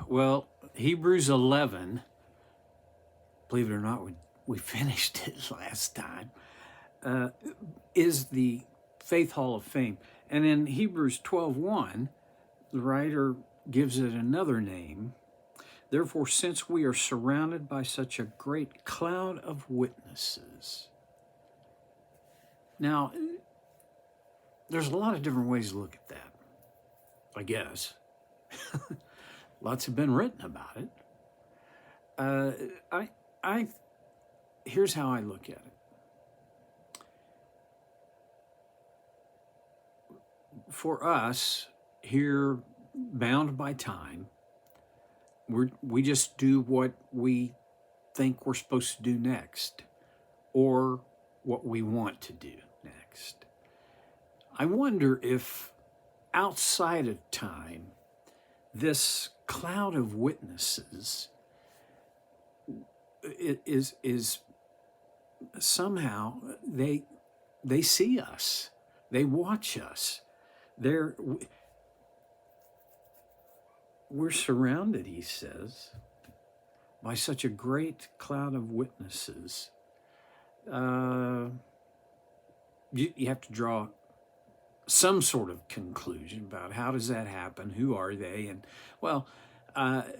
Well, Hebrews 11, believe it or not, we finished it last time, uh, is the Faith Hall of Fame. And in Hebrews 12:1, the writer gives it another name. Therefore, since we are surrounded by such a great cloud of witnesses. Now, there's a lot of different ways to look at that, I guess. Lots have been written about it. Uh, I, I, here's how I look at it. For us here, bound by time, we just do what we think we're supposed to do next, or what we want to do next. I wonder if outside of time, this cloud of witnesses is somehow they see us, they watch us, they're we're surrounded, he says, by such a great cloud of witnesses. You have to draw some sort of conclusion about how does that happen, who are they, and well,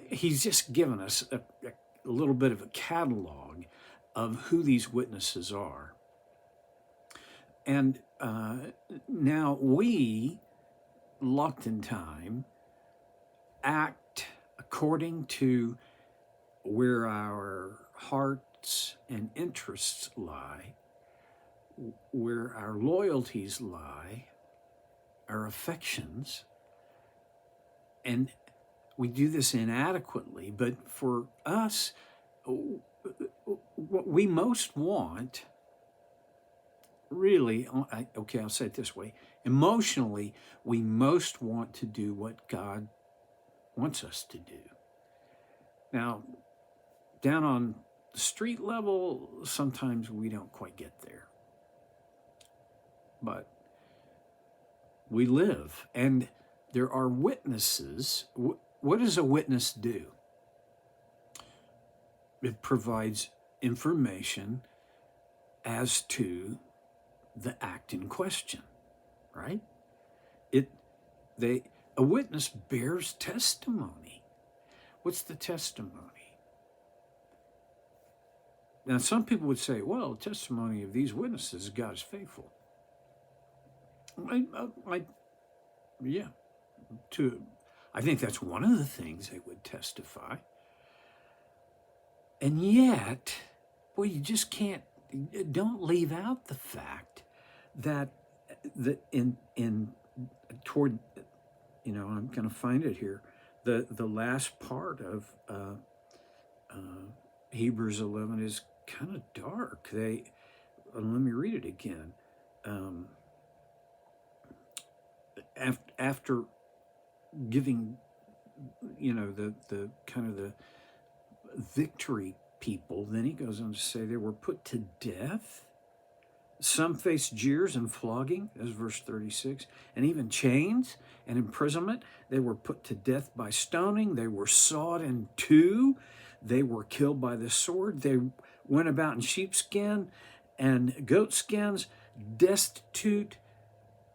he's just given us a little bit of a catalog of who these witnesses are. And now we, locked in time, act according to where our hearts and interests lie, where our loyalties lie, our affections, and we do this inadequately. But for us, what we most want, really, okay, I'll say it this way, emotionally, we most want to do what God wants us to do. Now, down on the street level, sometimes we don't quite get there. But we live, and there are witnesses. What does a witness do? It provides information as to the act in question, right? A witness bears testimony. What's the testimony? Now, some people would say, well, the testimony of these witnesses is God is faithful. Yeah, I think that's one of the things they would testify. And yet, well, you just don't leave out the fact that toward, I'm going to find it here, the last part of Hebrews 11 is kind of dark. Let me read it again. After giving, the kind of the victory people, then he goes on to say they were put to death. Some faced jeers and flogging, as verse 36, and even chains and imprisonment. They were put to death by stoning. They were sawed in two. They were killed by the sword. They went about in sheepskin and goat skins, destitute,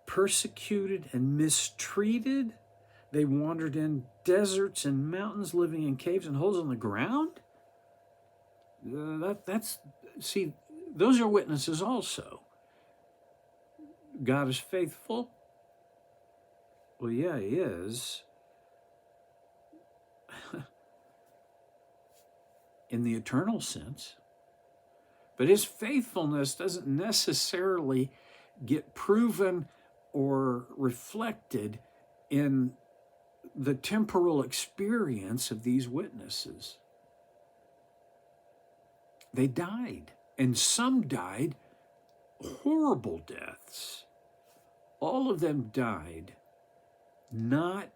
persecuted, and mistreated. They wandered in deserts and mountains, living in caves and holes in the ground. Those are witnesses also. God is faithful. Well, yeah, he is. In the eternal sense. But his faithfulness doesn't necessarily get proven or reflected in the temporal experience of these witnesses. They died, and some died horrible deaths. All of them died not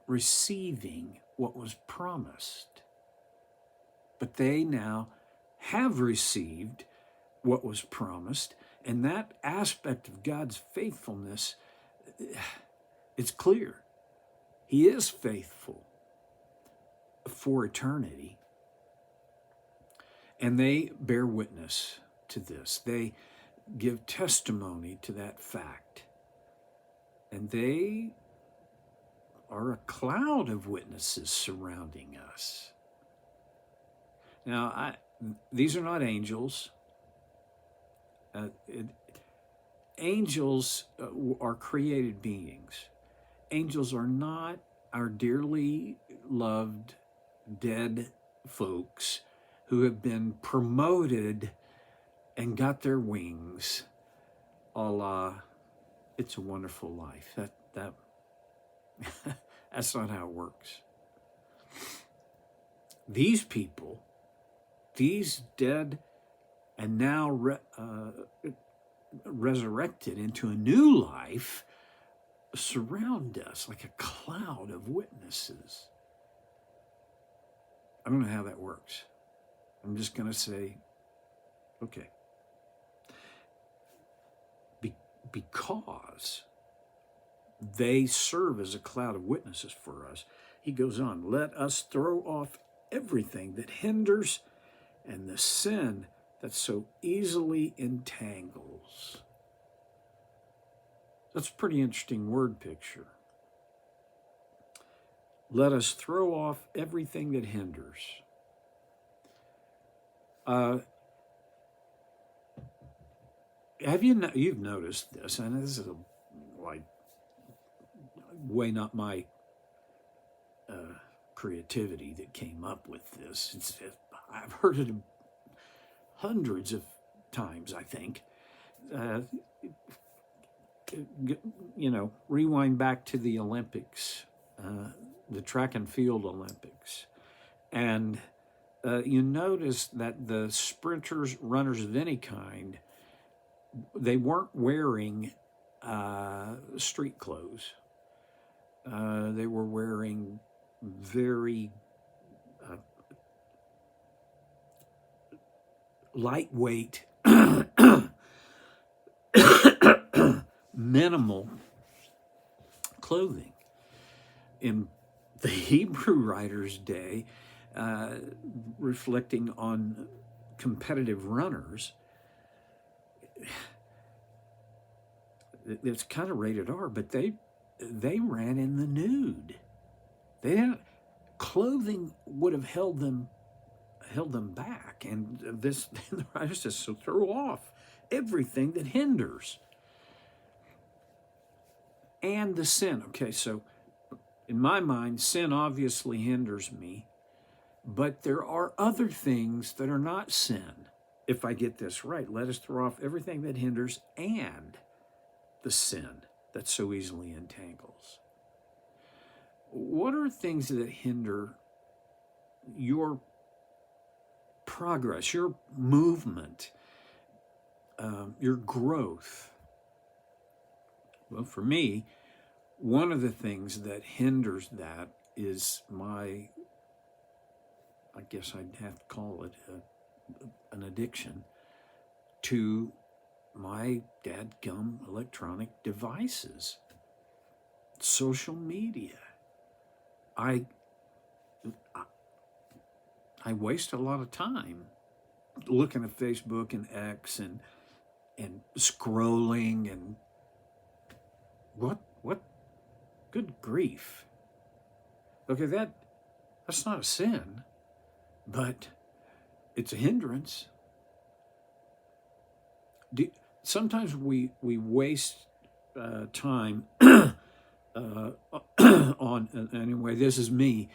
receiving what was promised. But they now have received what was promised, and that aspect of God's faithfulness, it's clear. He is faithful. for eternity. And they bear witness to this. They give testimony to that fact. And they are a cloud of witnesses surrounding us. Now, these are not angels. Angels are created beings. Angels are not our dearly loved dead folks who have been promoted and got their wings, a la It's a Wonderful Life. That's not how it works. These people, these dead and now resurrected into a new life, surround us like a cloud of witnesses. I don't know how that works. I'm just going to say, okay. Because they serve as a cloud of witnesses for us, he goes on, let us throw off everything that hinders and the sin that so easily entangles. That's a pretty interesting word picture. Let us throw off everything that hinders. You've noticed this, and this is way not my creativity that came up with this. I've heard it hundreds of times, I think. Rewind back to the Olympics, the track and field Olympics. And you notice that the sprinters, runners of any kind, they weren't wearing street clothes. They were wearing very lightweight, minimal clothing. In the Hebrew writer's day, reflecting on competitive runners, it's kind of rated R, but they ran in the nude. Clothing would have held them back, and the writer says, so throw off everything that hinders and the sin. Okay, so in my mind, sin obviously hinders me, but there are other things that are not sin. If I get this right, let us throw off everything that hinders and the sin that so easily entangles. What are things that hinder your progress, your movement, your growth? Well, for me, one of the things that hinders that is I guess I'd have to call it an addiction to my dadgum electronic devices, social media. I waste a lot of time looking at Facebook and X and scrolling and what good grief. Okay, that's not a sin, but it's a hindrance. Sometimes we waste time on, anyway, this is me,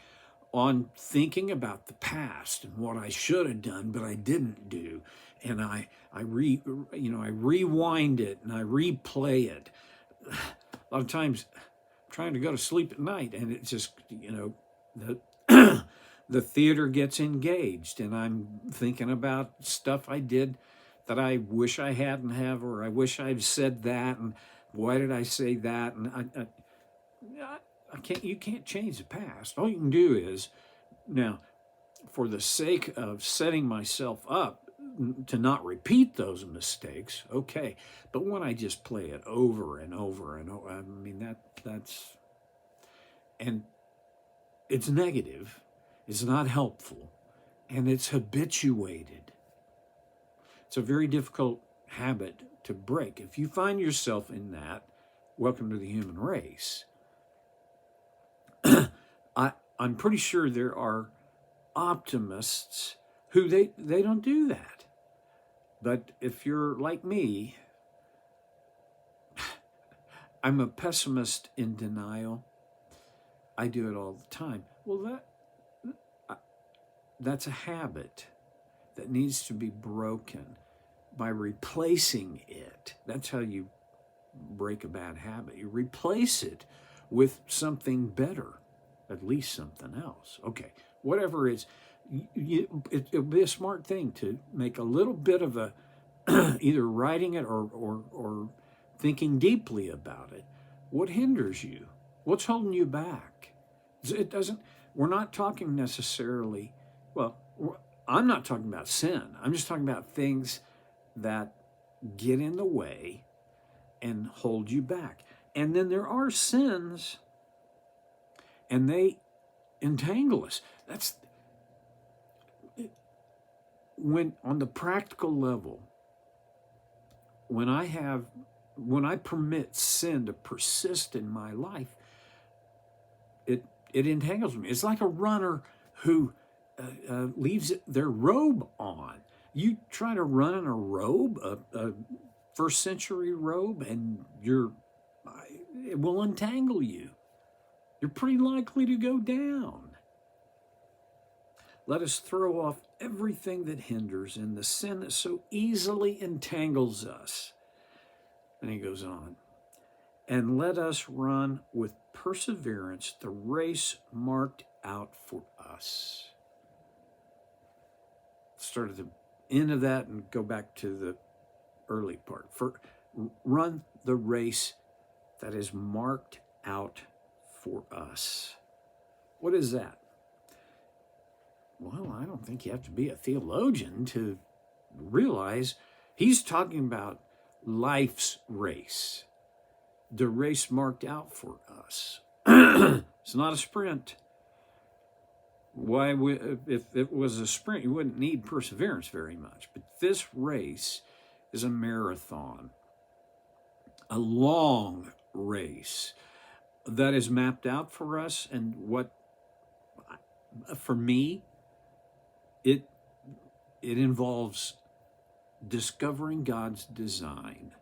on thinking about the past and what I should have done, but I didn't do. And I rewind it and I replay it. A lot of times I'm trying to go to sleep at night and it's just, the theater gets engaged and I'm thinking about stuff I did that I wish I hadn't have, or I wish I'd said that, and why did I say that? And you can't change the past. All you can do is, now, for the sake of setting myself up to not repeat those mistakes, okay. But when I just play it over and over and over, and it's negative. is not helpful, and it's habituated. It's a very difficult habit to break. If you find yourself in that, welcome to the human race. I'm pretty sure there are optimists who they don't do that. But if you're like me, I'm a pessimist in denial. I do it all the time. Well, that's a habit that needs to be broken by replacing it. That's how you break a bad habit. You replace it with something better, at least something else. Okay, whatever it is, it'll be a smart thing to make a little bit of a, either writing it or thinking deeply about it. What hinders you? What's holding you back? It doesn't, we're not talking necessarily, well, I'm not talking about sin. I'm just talking about things that get in the way and hold you back. And then there are sins, and they entangle us. That's when, on the practical level, when I permit sin to persist in my life, it entangles me. It's like a runner who leaves their robe on. You try to run in a robe, a first century robe, and it will entangle you. You're pretty likely to go down. Let us throw off everything that hinders and the sin that so easily entangles us. And he goes on. And let us run with perseverance the race marked out for us. Start at the end of that and go back to the early part. Run the race that is marked out for us. What is that? Well, I don't think you have to be a theologian to realize he's talking about life's race, the race marked out for us. It's not a sprint. If it was a sprint, you wouldn't need perseverance very much. But this race is a marathon, a long race that is mapped out for us. And for me, it involves discovering God's design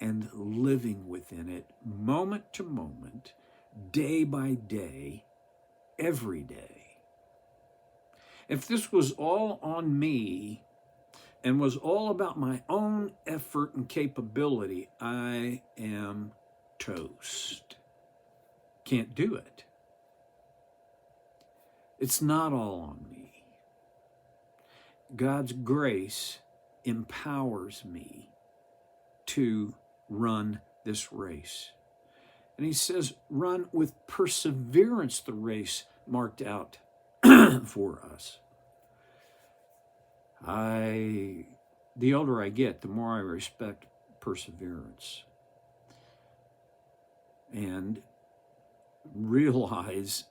and living within it moment to moment, day by day, every day. If this was all on me and was all about my own effort and capability, I am toast. Can't do it. It's not all on me. God's grace empowers me to run this race. And he says, run with perseverance the race marked out for us. The older I get, the more I respect perseverance and realize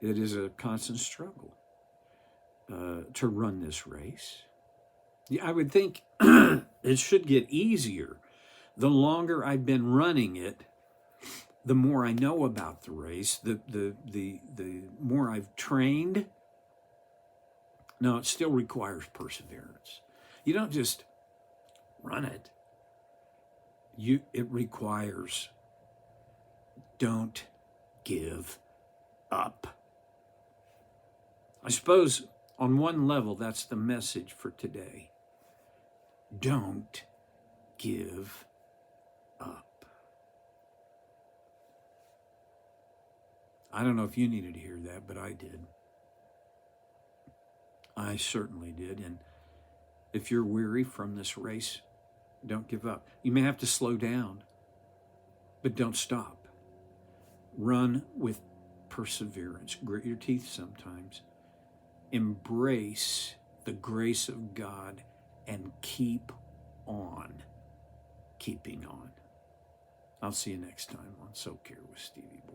it is a constant struggle to run this race. I would think it should get easier. The longer I've been running it, the more I know about the race, the more I've trained. No, it still requires perseverance. You don't just run it. It requires, don't give up. I suppose on one level, that's the message for today. Don't give up. I don't know if you needed to hear that, but I did. I certainly did. And if you're weary from this race, don't give up. You may have to slow down, but don't stop. Run with perseverance. Grit your teeth sometimes. Embrace the grace of God and keep on keeping on. I'll see you next time on So Care with Stevie Boy.